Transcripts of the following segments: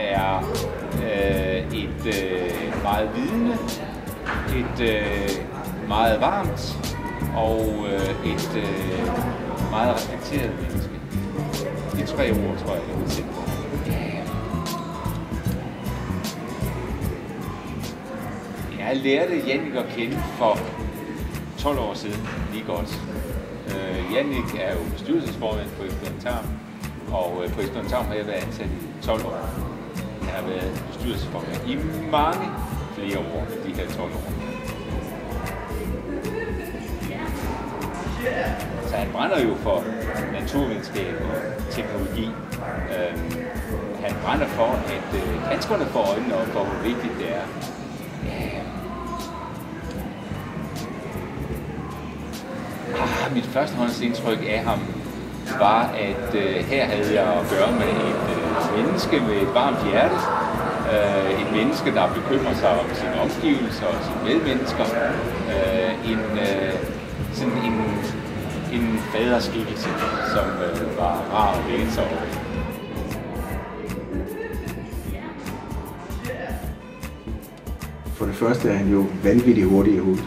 er et meget vidende, et meget varmt og et meget respekteret menneske. De 3 ord, tror jeg vil sætte på. Jeg lærte Jannik at kende for 12 år siden lige godt. Jannik er jo bestyrelsesformand på Esbjørn Tarm, og på Esbjørn Tarm har jeg været ansat i 12 år. Han har været bestyrelsesformand i mange flere år, de her 12 år. Så han brænder jo for naturvidenskab og teknologi. Han brænder for, at danskerne får øjnene op for, hvor vigtigt det er. Mit førstehåndsindtryk af ham var, at her havde jeg at gøre med et menneske med et varmt hjerte. Et menneske, der bekymrer sig om sine omgivelser og sine medmennesker. En faderskikkelse, som var rar at læne sig over. For det første er han jo vanvittigt hurtig i hovedet.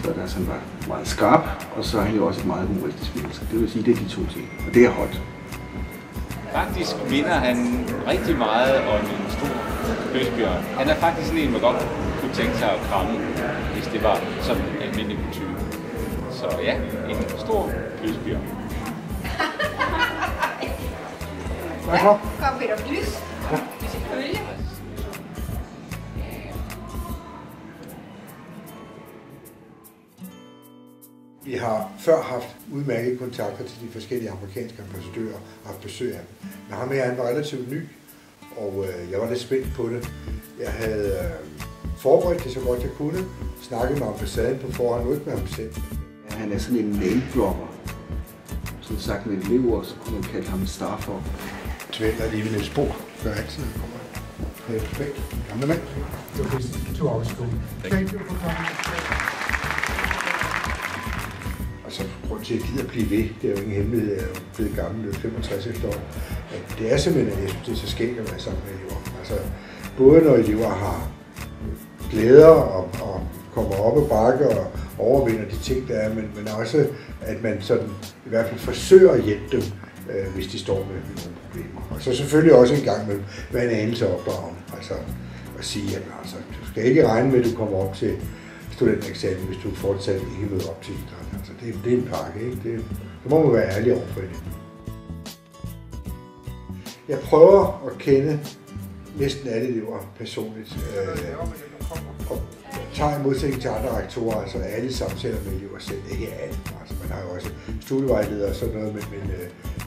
Så der er sådan meget skarp, og så er han jo også et meget humoristisk menneske. Det vil sige, det er de 2 ting, og det er hot. Faktisk minder han rigtig meget om en stor løsbjørn. Han er faktisk sådan en, man godt kunne tænke sig at kramme, hvis det var sådan en almindelig type. Så ja, en stor løsbjørn. Kom Peter Plys. Vi skal følge. Vi har før haft udmærkede kontakter til de forskellige amerikanske ambassadører og haft besøg af dem. Men ham her, han var relativt ny, og jeg var lidt spændt på det. Jeg havde forberedt det så godt jeg kunne, snakket med ambassaden på forhånd, nu ikke med ham selv. Ja, han er sådan en name-dropper. Som sagt med et lever, så kunne man kalde ham Starfor. Tvælder alligevel et spor, gør altid, når kommer. Perfekt. Gamle mand. Det var bedst 2 år i skolen. Thank you for coming. Altså, grund til, at jeg gider at blive ved, det er jo ingen hemmelighed, jeg er jo blevet gammel, jeg er 65 efter år. Det er simpelthen, at jeg synes, det er så skægt at være sammen med elever. Altså, både når elever har glæder og kommer op og bakke og overvinder de ting, der er, men også, at man sådan i hvert fald forsøger at hjælpe dem, hvis de står med nogle problemer. Og så selvfølgelig også en gang med, hvad en anelse opdragende. Altså, at sige, at altså, du skal ikke regne med, at du kommer op til studentereksamen, hvis du fortsat ikke møder op til idræt. Altså, det er en pakke, ikke? Det må man være ærlig overfor det. Jeg prøver at kende næsten alle elever personligt. Og tager i modsætning til andre rektorer, altså alle samtaler med elever selv, ikke alle. Altså, man har jo også studievejledere og sådan noget, men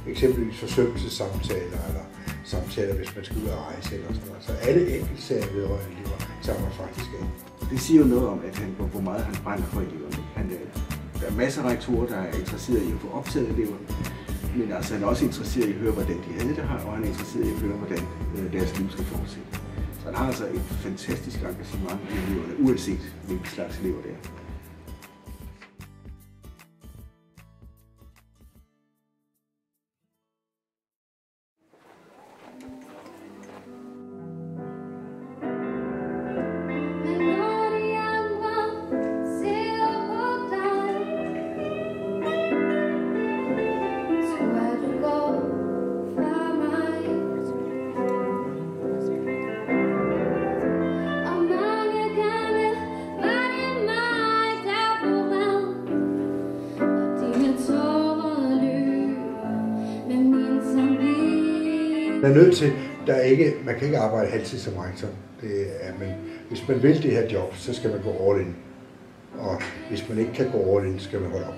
eksempelvis forsømmelsessamtaler eller samtaler, hvis man skal ud og rejse eller sådan noget. Så alle enkeltsager vedrørende elever tager man faktisk af. Det siger jo noget om, at hvor meget han brænder for eleverne. Der er masser af rektorer, der er interesseret i at få optaget eleverne, men altså, han er også interesseret i at høre, hvordan de havde det her, og han er interesseret i at høre, hvordan deres liv skal fortsætte. Så han har altså et fantastisk engagement i eleverne, uanset hvilken slags elever det er. Man er nødt til, man kan ikke arbejde halvtid som rektor. Men hvis man vil det her job, så skal man gå all in. Og hvis man ikke kan gå all in, skal man holde op.